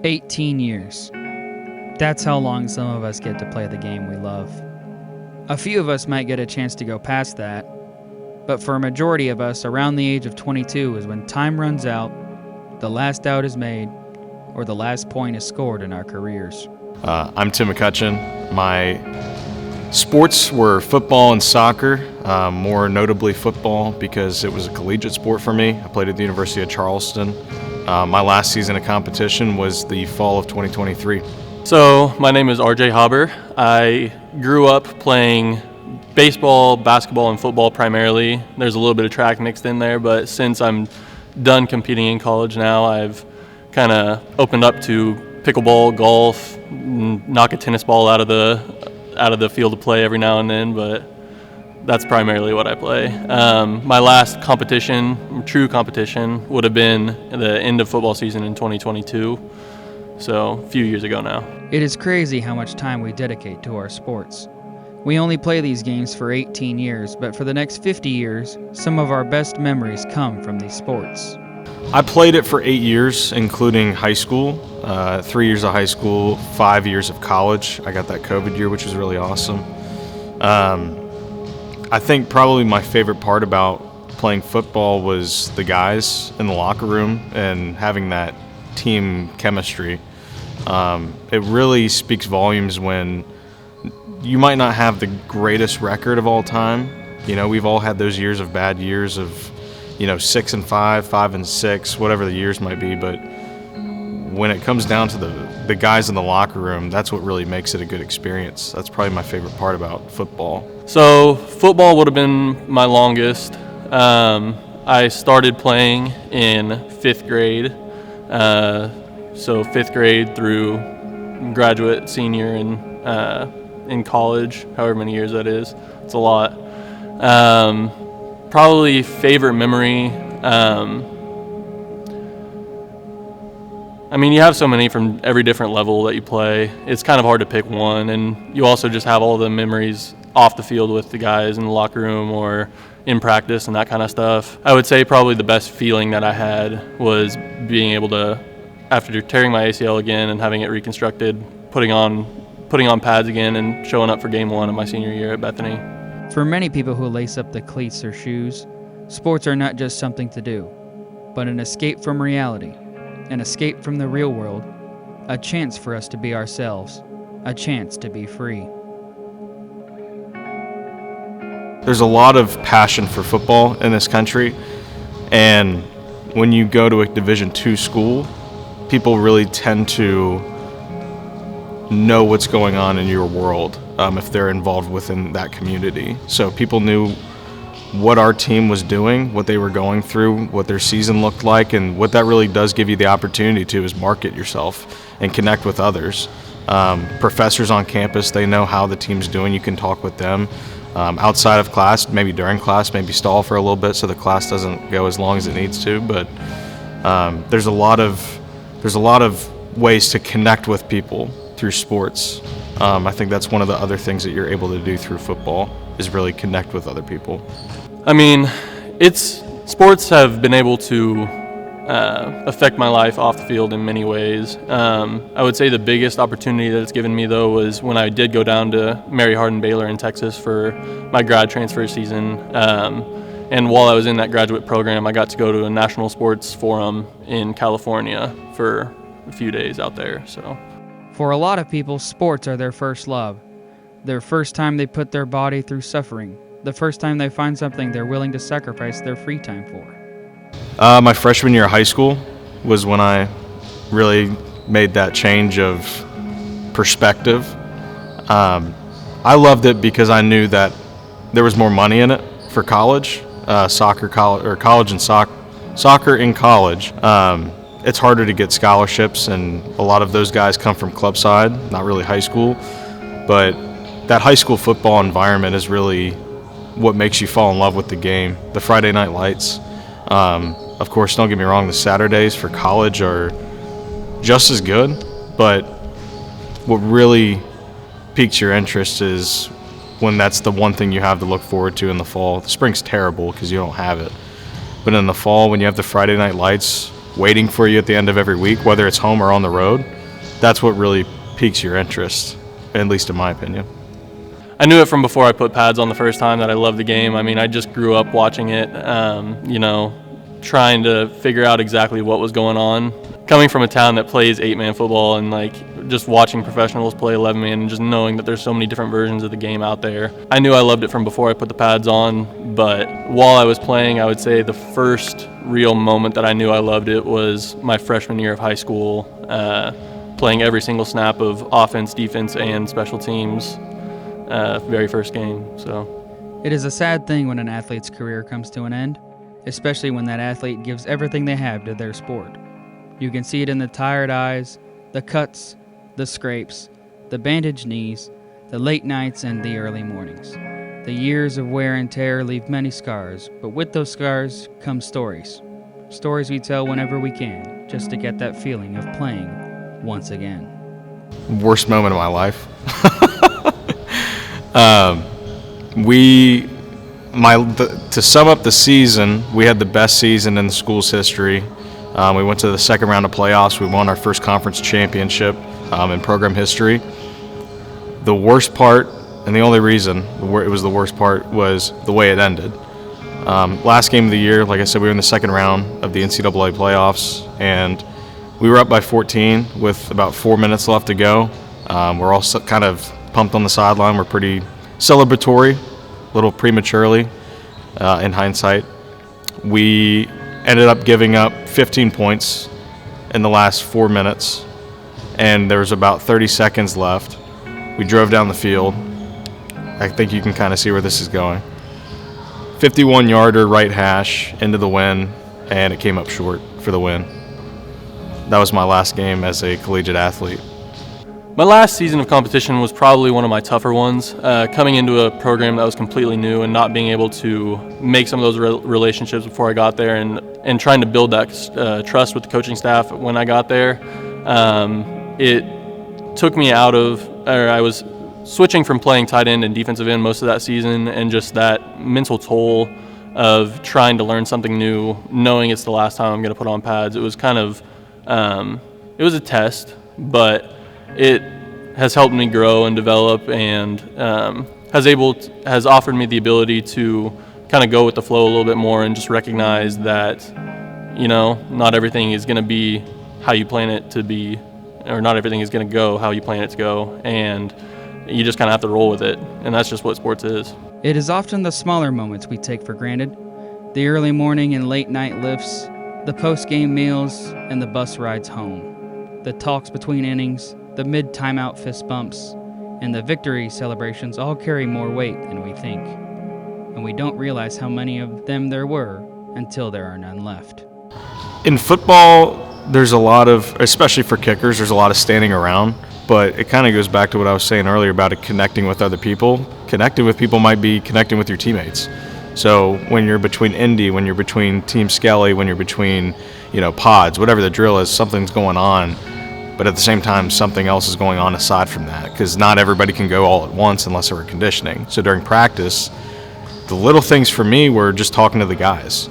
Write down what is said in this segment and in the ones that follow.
18 years. That's how long some of us get to play the game we love. A few of us might get a chance to go past that, but for a majority of us, around the age of 22 is when time runs out, the last out is made, or the last point is scored in our careers. I'm Tim McPherson. My sports were football and soccer, more notably football because it was a collegiate sport for me. I played at the University of Charleston. My last season of competition was the fall of 2023. So my name is RJ Haber. I grew up playing baseball, basketball, and football primarily. There's a little bit of track mixed in there, but since I'm done competing in college now, I've kind of opened up to pickleball, golf, knock a tennis ball out of the field of play every now and then, but that's primarily what I play. My last competition, true competition, would have been the end of football season in 2022, so a few years ago now. It is crazy how much time we dedicate to our sports. We only play these games for 18 years, but for the next 50 years, some of our best memories come from these sports. I played it for 8 years, including high school, 3 years of high school, 5 years of college. I got that COVID year, which was really awesome. I think probably my favorite part about playing football was the guys in the locker room and having that team chemistry. It really speaks volumes when you might not have the greatest record of all time. You know, we've all had those years of bad years of, 6-5, 5-6, whatever the years might be. But when it comes down to the guys in the locker room, that's what really makes it a good experience. That's probably my favorite part about football. So football would have been my longest. I started playing in 5th grade. So 5th grade through graduate, senior, and in college, however many years that is. It's a lot. Probably favorite memory. You have so many from every different level that you play. It's kind of hard to pick one, and you also just have all the memories off the field with the guys in the locker room or in practice and that kind of stuff. I would say probably the best feeling that I had was being able to, after tearing my ACL again and having it reconstructed, putting on pads again and showing up for game 1 of my senior year at Bethany. For many people who lace up the cleats or shoes, sports are not just something to do, but an escape from reality, an escape from the real world, a chance for us to be ourselves, a chance to be free. There's a lot of passion for football in this country, and when you go to a Division II school, people really tend to know what's going on in your world if they're involved within that community. So people knew what our team was doing, what they were going through, what their season looked like, and what that really does give you the opportunity to is market yourself and connect with others. Professors on campus, they know how the team's doing. You can talk with them outside of class, maybe during class, maybe stall for a little bit so the class doesn't go as long as it needs to. But there's a lot of ways to connect with people through sports. I think that's one of the other things that you're able to do through football is really connect with other people. Sports have been able to affect my life off the field in many ways. I would say the biggest opportunity that it's given me, though, was when I did go down to Mary Hardin-Baylor in Texas for my grad transfer season. And while I was in that graduate program, I got to go to a national sports forum in California for a few days out there. So, for a lot of people, sports are their first love, their first time they put their body through suffering, the first time they find something they're willing to sacrifice their free time for. My freshman year of high school was when I really made that change of perspective. I loved it because I knew that there was more money in it for college, college and soccer in college. It's harder to get scholarships, and a lot of those guys come from club side, not really high school. But that high school football environment is really what makes you fall in love with the game. The Friday night lights. Of course, don't get me wrong, the Saturdays for college are just as good, but what really piques your interest is when that's the one thing you have to look forward to in the fall. The spring's terrible because you don't have it. But in the fall, when you have the Friday night lights, waiting for you at the end of every week, whether it's home or on the road, that's what really piques your interest, at least in my opinion. I knew it from before I put pads on the first time that I loved the game. I mean, I just grew up watching it, trying to figure out exactly what was going on. Coming from a town that plays 8-man football and just watching professionals play 11-man and just knowing that there's so many different versions of the game out there. I knew I loved it from before I put the pads on, but while I was playing, I would say the first real moment that I knew I loved it was my freshman year of high school, playing every single snap of offense, defense, and special teams. Very first game. So It is a sad thing when an athlete's career comes to an end, especially when that athlete gives everything they have to their sport. You can see it in the tired eyes, the cuts, the scrapes, the bandaged knees, the late nights and the early mornings. The years of wear and tear leave many scars, but with those scars come stories. Stories we tell whenever we can, just to get that feeling of playing once again. Worst moment of my life. To sum up the season, we had the best season in the school's history. We went to the second round of playoffs. We won our first conference championship in program history. The worst part, and the only reason it was the worst part, was the way it ended. Last game of the year, like I said, we were in the second round of the NCAA playoffs, and we were up by 14 with about 4 minutes left to go. We're all kind of pumped on the sideline. We're pretty celebratory, a little prematurely in hindsight. We ended up giving up 15 points in the last 4 minutes, and there was about 30 seconds left. We drove down the field. I think you can kind of see where this is going. 51-yarder right hash into the wind, and it came up short for the win. That was my last game as a collegiate athlete. my last season of competition was probably one of my tougher ones. Coming into a program that was completely new and not being able to make some of those relationships before I got there, and trying to build that trust with the coaching staff when I got there, it took me out of, or I was switching from playing tight end and defensive end most of that season, and just that mental toll of trying to learn something new, knowing it's the last time I'm going to put on pads. It was kind of, it was a test, but it has helped me grow and develop, and has offered me the ability to kind of go with the flow a little bit more and just recognize that, not everything is going to be how you plan it to be, or not everything is going to go how you plan it to go, and you just kind of have to roll with it, and that's just what sports is. It is often the smaller moments we take for granted. The early morning and late night lifts, the post-game meals, and the bus rides home. The talks between innings, the mid-timeout fist bumps, and the victory celebrations all carry more weight than we think. And we don't realize how many of them there were until there are none left. In football, there's a lot of, especially for kickers, there's a lot of standing around. But it kind of goes back to what I was saying earlier about it connecting with other people. Connecting with people might be connecting with your teammates. So when you're between Indy, when you're between Team Skelly, when you're between, pods, whatever the drill is, something's going on. But at the same time, something else is going on aside from that, because not everybody can go all at once unless they were conditioning. So during practice, the little things for me were just talking to the guys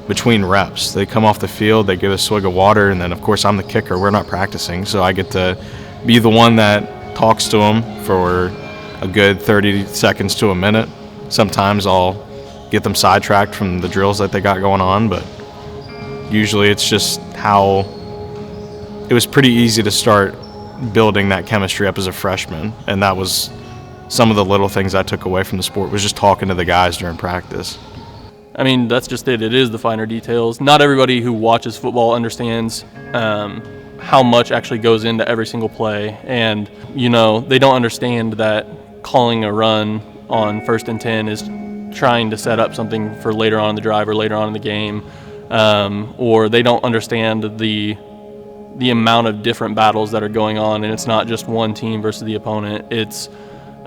between reps. They come off the field, they give a swig of water, and then of course I'm the kicker. We're not practicing, so I get to be the one that talks to them for a good 30 seconds to a minute. Sometimes I'll get them sidetracked from the drills that they got going on, but usually it's just how it was pretty easy to start building that chemistry up as a freshman, and that was some of the little things I took away from the sport, was just talking to the guys during practice. I mean, that's just it. It is the finer details. Not everybody who watches football understands how much actually goes into every single play, and they don't understand that calling a run on 1st and 10 is trying to set up something for later on in the drive or later on in the game, or they don't understand the amount of different battles that are going on, and it's not just one team versus the opponent. It's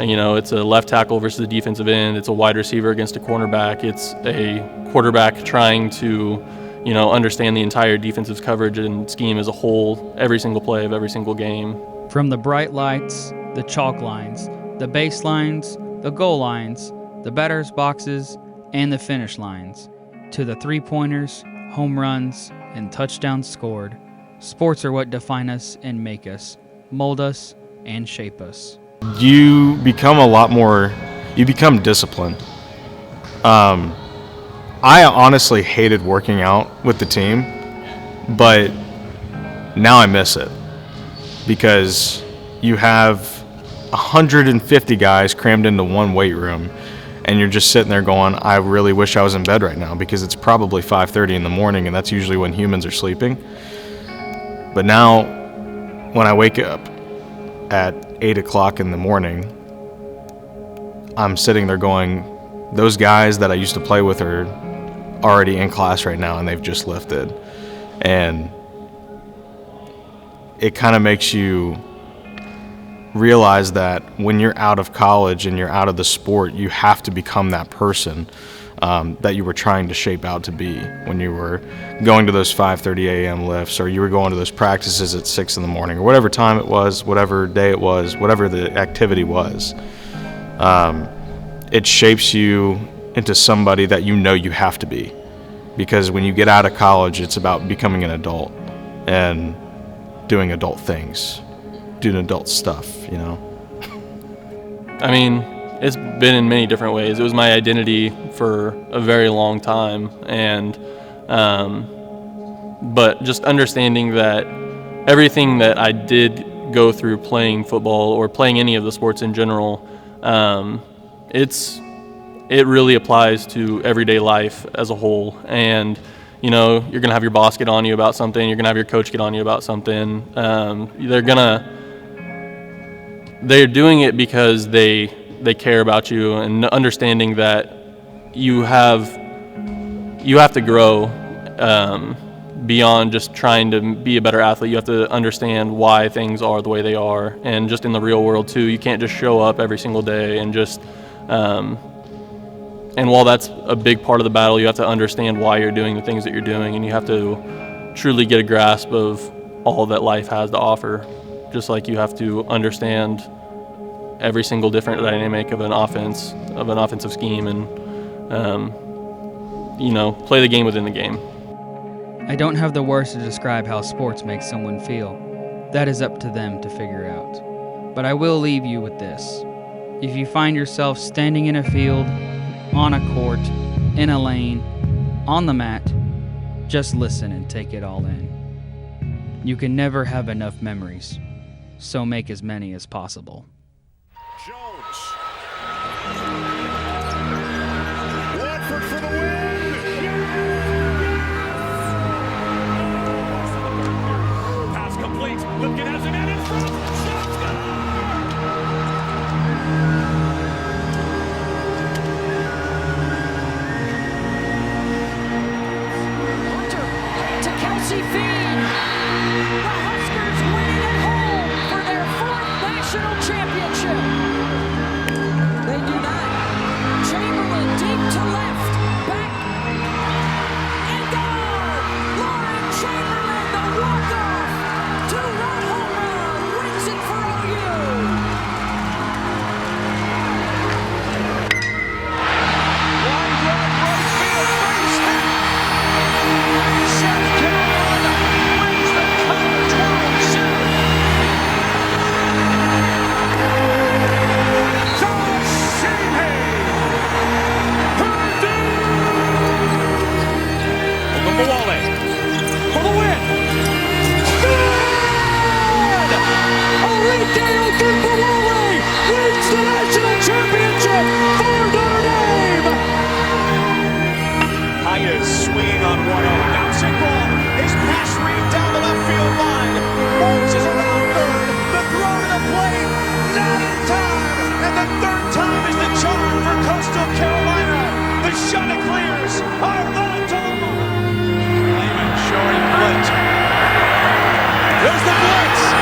it's a left tackle versus a defensive end, it's a wide receiver against a cornerback, it's a quarterback trying to understand the entire defensive coverage and scheme as a whole, every single play of every single game. From the bright lights, the chalk lines, the base lines, the goal lines, the batter's boxes, and the finish lines, to the three-pointers, home runs, and touchdowns scored, sports are what define us and make us, mold us, and shape us. You become disciplined. I honestly hated working out with the team, but now I miss it because you have 150 guys crammed into one weight room, and you're just sitting there going, I really wish I was in bed right now, because it's probably 5:30 in the morning, and that's usually when humans are sleeping. But now, when I wake up at 8 o'clock in the morning, I'm sitting there going, those guys that I used to play with are already in class right now, and they've just lifted. And it kind of makes you realize that when you're out of college and you're out of the sport, you have to become that person that you were trying to shape out to be when you were going to those 5:30 a.m. lifts, or you were going to those practices at 6 in the morning, or whatever time it was, whatever day it was, whatever the activity was. It shapes you into somebody that you know you have to be, because when you get out of college, it's about becoming an adult and doing adult things, doing adult stuff, you know? I mean, it's been in many different ways. It was my identity for a very long time, and but just understanding that everything that I did go through playing football or playing any of the sports in general, it really applies to everyday life as a whole. And you know, you're gonna have your boss get on you about something. You're gonna have your coach get on you about something. They're doing it because they care about you, and understanding that you have to grow beyond just trying to be a better athlete. You have to understand why things are the way they are, and just in the real world too. You can't just show up every single day and just. And while that's a big part of the battle, you have to understand why you're doing the things that you're doing, and you have to truly get a grasp of all that life has to offer. Just like you have to understand every single different dynamic of an offensive scheme, and play the game within the game. I don't have the words to describe how sports make someone feel. That is up to them to figure out. But I will leave you with this. If you find yourself standing in a field, on a court, in a lane, on the mat, just listen and take it all in. You can never have enough memories, so make as many as possible. Jones. Watford for the win. Pass complete. Lipkin has a man in front. Hunter to Kelsey Feed. The Huskers winning at home for their fourth national championship. They do not. Chamberlain deep to left. Back. And goal! Lauren Chamberlain, the walk-off. Two-run home run. Wins it for OU. Wide right field. Base hit. South Carolina wins the College World Series. Josh Sheehan. Purdue. Ogunbowale for the win. Good! Olite Ogunbowale wins the national championship for Notre Dame. Hayes swinging on 1-0. Bouncing ball. His pass read down the left field line. Bounces around third. The throw to the plate. Not in time. And the third time is the charm for Coastal Carolina. The shot it clears. Arlington. Lehman showing blitz. There's the blitz.